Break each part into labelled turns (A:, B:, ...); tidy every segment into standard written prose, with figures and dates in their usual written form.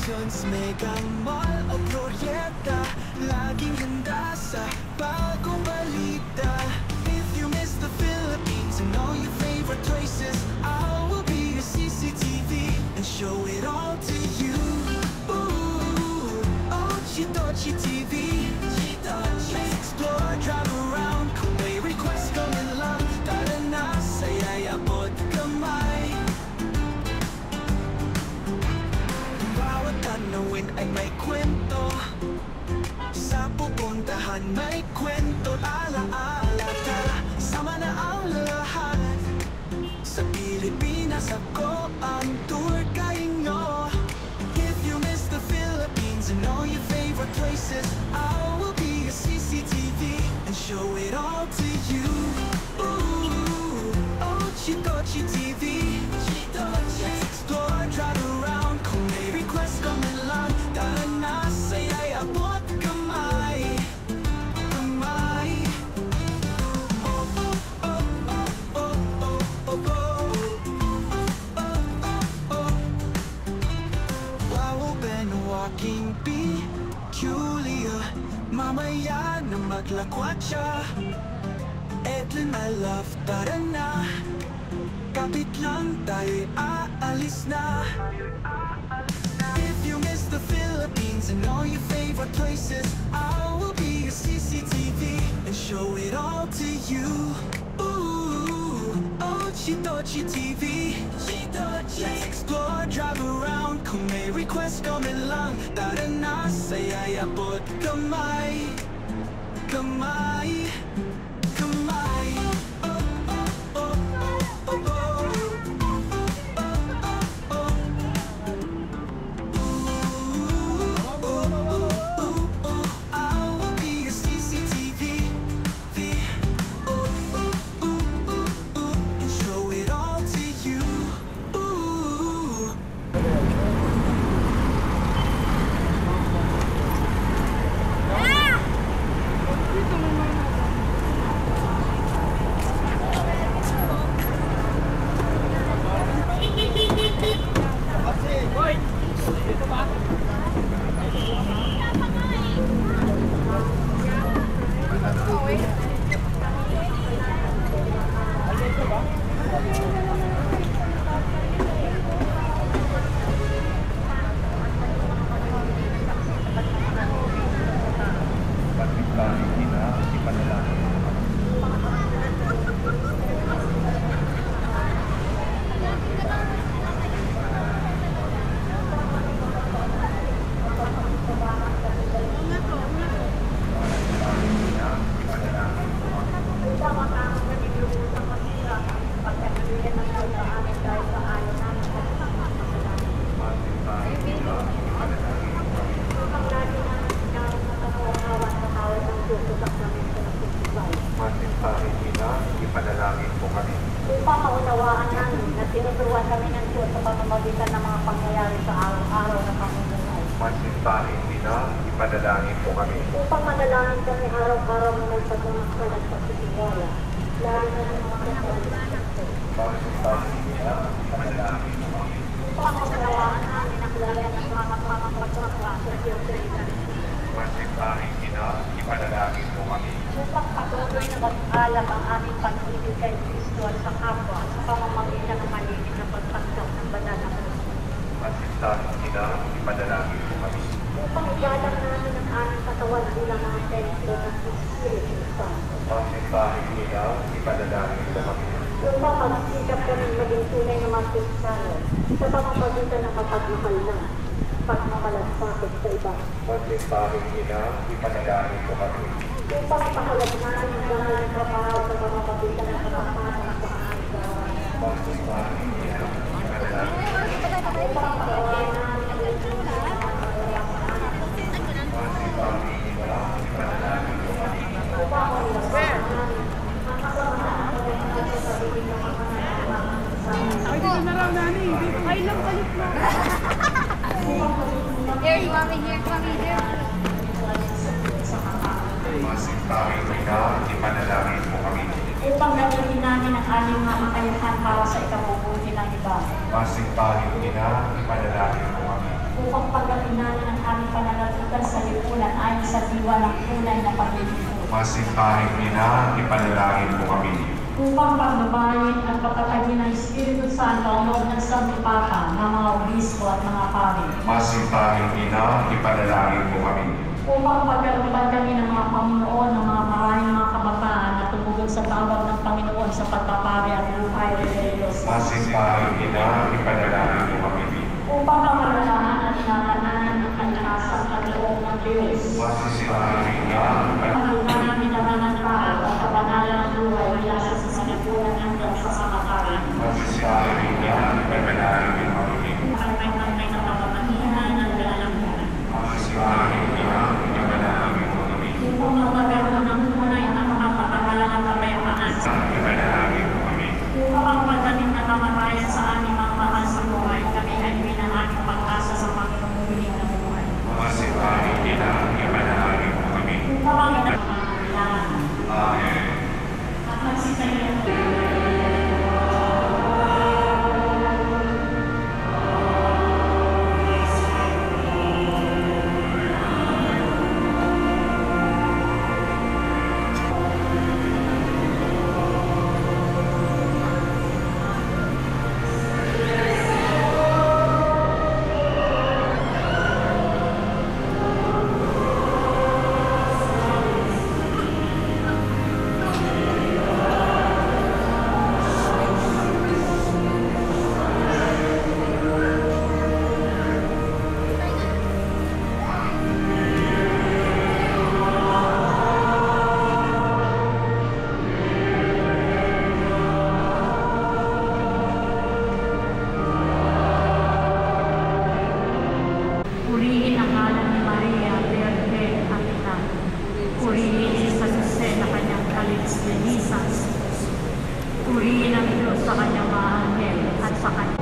A: Celebrations, mega mall o proyekta, laging handa sa bagong balita. If you miss the Philippines and all your favorite places, I will be your CCTV and show it all to you. Ooh, Ochi Dochi TV. Let's explore, drive around, kung may request kami lang, tara na, saya'y abot kamay. Bawat tanawin ay may kwento, sa pupuntahan may kwento, alaala. Tara, sama na ang lahat, sa Pilipinas ako ang tour guide nyo. If you miss the Philippines and all your favorite places, I will be your CCTV and show it all to you. Ooh, Ochi Dochi TV. Let's explore, drive around, kung may request kami lang, tara na, saya'y abot kamay. Kamay. Oh, oh, oh, oh, oh, oh, oh, oh. Oh, oh, oh. Wow, Ben, walking bee, Julia, mamaya na maglakwat siya. Edlin, my love, tara na, kapit lang tayo'y aalis na. If you miss the Philippines and all your favorite places, I will be your CCTV and show it all to you. Ooh, Ochi Dochi TV. Let's explore, drive around, kung may request kami lang, tara na, saya'y abot kamay. Kamay. Kamay. Oh, oh, oh, oh, oh, oh.
B: Ipanalangin po kami. Upang maunawaan namin na tinuturuan kami ng Diyos sa pamamagitan ng mga pangyayari sa araw-araw na pamumuhay. Mansimbahin nila, ipanalangin po kami. Upang manalangin kami araw-araw na may pagmamaksal at pagtitiwala, lalo na ng mga kasalanan. Mansimbahin nila, ipanalangin po kami. Upang maunawaan namin ang lalayan ng mga pagmamaksal sa Diyos sa ito. Mansimbahin nila, ipanalangin po kami. Upang patuloy na mag-alam ang aming pag-ibig kay Kristo at sa kapwa sa pamamagitan ng malinis na pagtanggap ng banal na Kristo. Mansimbahin nila, ipanalangin po kami. Upang igalang namin ang aming katawan bilang mga templo ng Espiritu Santo. Mansimbahin nila, ipanalangin po kami. Upang magsikap kami maging tunay na mga Kristiyano sa pamamagitan ng kapagmahal na pagmamalasakit sa iba. Mansimbahin nila, ipanalangin po kami. Upang pahalag namin ang banal ng trabaho sa pamamagitan ng kapapasok sa araw-araw. Mansimbahin nila, ipanalangin po kami. Upang pagawain namin ang lingkod sa mansimbahin nila, ipanalangin po kami. Upang malasakit namin ang kasamahan ng pagkakas sa sarili ng mga nangyayari sa
C: Ay, dito na raw, Nani. Ay, lang, balik na.
D: Here, you want me here? Come here.
B: Mansimbahin nila, ipanalangin po kami. Upang gagawin namin ang aming mga kakayahan para sa ikabubuti ng iba. Mansimbahin nila, ipanalangin po walang tunay na paglilingkod.
E: Masintahing ina, ipanalangin mo kami.
B: Upang pagbabayin at patatagin ng Espiritu Santo ang loob ng Santipata ng mga obispo at mga pari.
E: Masintahing ina, ipanalangin mo kami.
B: Upang pagkalupad kami ng mga Panginoon ng mga maraming mga kabataan na tumugod sa tawag ng Panginoon sa pagpapari at buhay religious.
E: Masintahing ina, ipanalangin mo kami.
B: Upang pamalalaan at inatanan ang kalakasan at loob ng Diyos.
E: Masintahing ina,
B: Paglunan ng minabangan tao at kabanalan ng buhay mula sa sasalipunan hanggang sa kamatayan.
E: masintahing ina, ipanalangin mo kami.
B: Pagkakay ng kapamanihan ng galalamunan.
E: Masintahing ina, ipanalangin mo kami.
B: Upang magkaroon ng tunay na makapagpapala ng kapayapaan.
E: Ipanalangin mo kami.
B: Upang ang pagdating na kamatayan sa aming mga mahal sa buhay, kami ay minahang pag-asa sa Panginoong muling na buhay.
E: Masintahing ina, ipanalangin mo kami.
B: Upang ang pangangailangan
E: Amen.
B: at magsitayan. Purihin ang ngalan ni Maria, Virgen at Ina. Purihin si San Jose na kanyang kaligslinisan. Purihin ang Diyos sa kanyang mga anghel at sa kanyang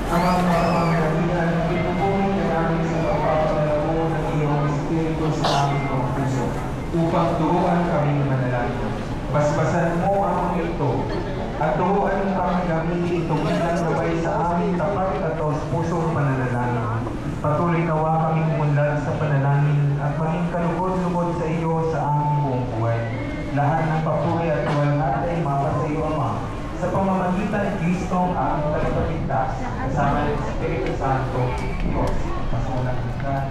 F: Amang kaibigan, ipupulong ka namin sa pagpapalaro ng iyong Espiritu sa aming mga puso upang turuan kami manalangin. Basbasan mo ang ito at turuan kami gamitin ito bilang gabay sa aming tapat at pusong pananalangin. Patuloy nawa kaming munlad sa panalangin at maging kalugod-lugod sa iyo sa aming buong buhay. Lahat ng papuri at luwalhati ay mapa sa iyo, Ama, sa pamamagitan ni Kristo ang aming tagapagligtas, kasama ng Espiritu Santo, Diyos, masulang hanggan.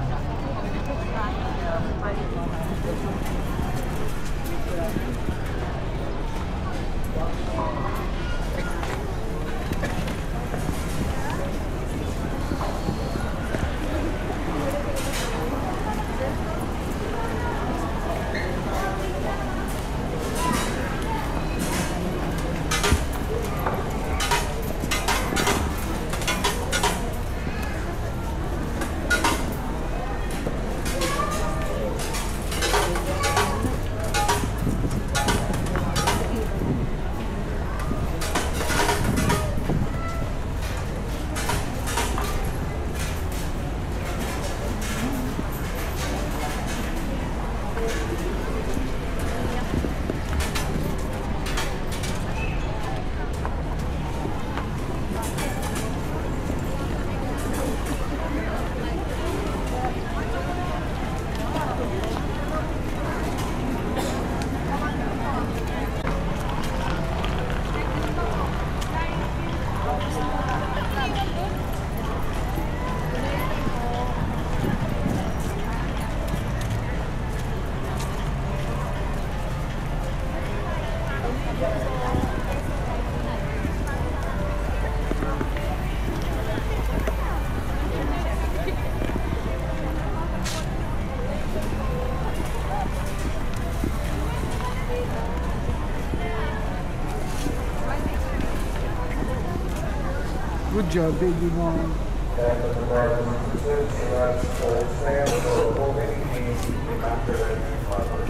C: Good job, baby mo.
F: And the regardless of the sins, so that's for stand for holding hands after that Father.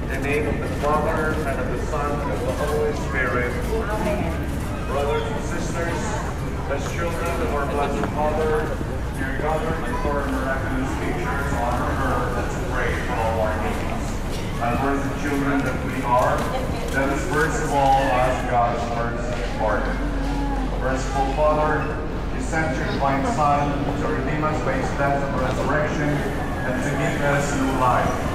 F: In the name of the Father, and of the Son, and of the Holy Spirit. Amen. Brothers and sisters, as children of our Blessed Father, we are gathered before our miraculous features on earth to pray for all our needs. As worthy children that we are, let us first of all ask God's mercy and pardon. Merciful Father, you sent your divine Son to redeem us by his death and resurrection, and to give us new life.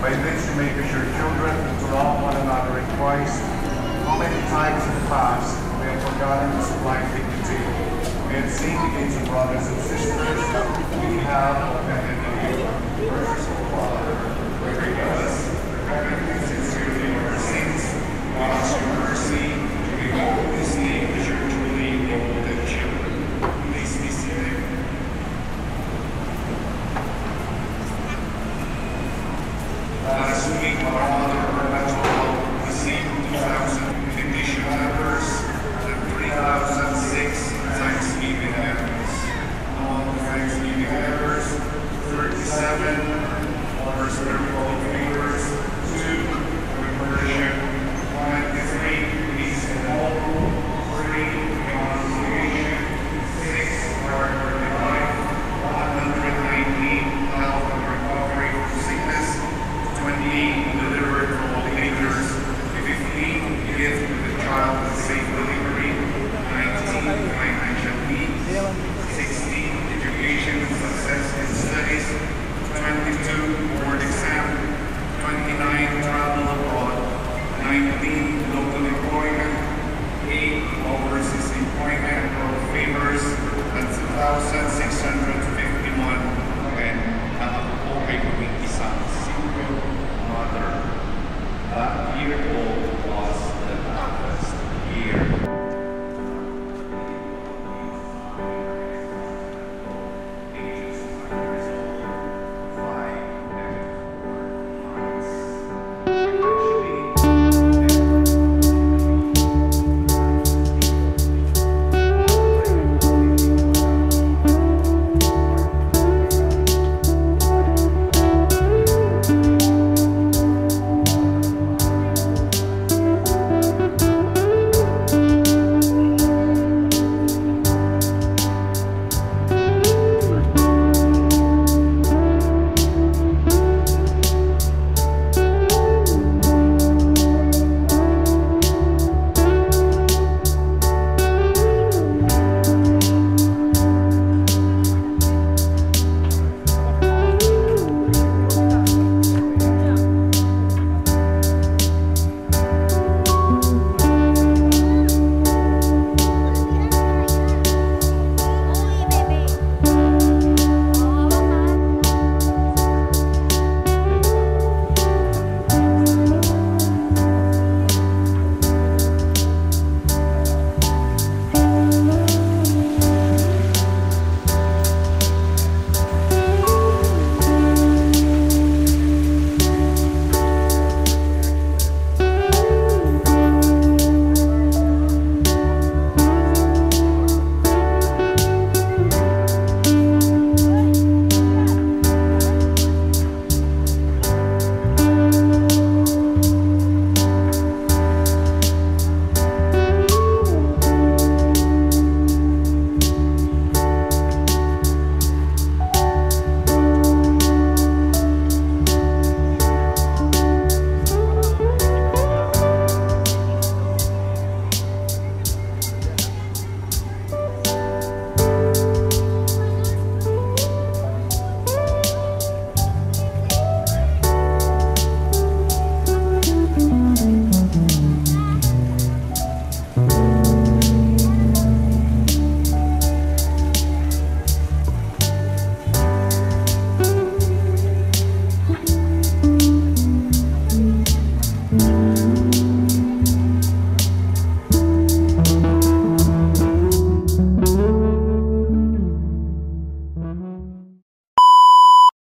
F: By this you make us your children and to love one another in Christ. How many times in the past we have forgotten this sublime dignity? We have sinned against our brothers and sisters. We have offended you. Merciful Father, forgive us, repent sincerely of our sins, and ask your mercy to behold this name as your truly golden children. Please be seated. Last week, our Mother Perpetual received 2,000 benediction members and 3,006 Thanksgiving members. Among the Thanksgiving members, 37 were spiritual believers, 2 were worship, 23 peace and hope, 3 reconciliation, 6 were life, 119 health and recovery from sickness, 28 delivered from all dangers, 15 gift to the child with safe delivery, 19 financial needs, 16 education success in studies, 22 board exam, 29 travel abroad, 19 local employment, 8 overseas employment or favors, and 2,651 when nakabuhay kami isang single mother. That year old was the toughest year. Ages 5 years old, 5 and 4 months.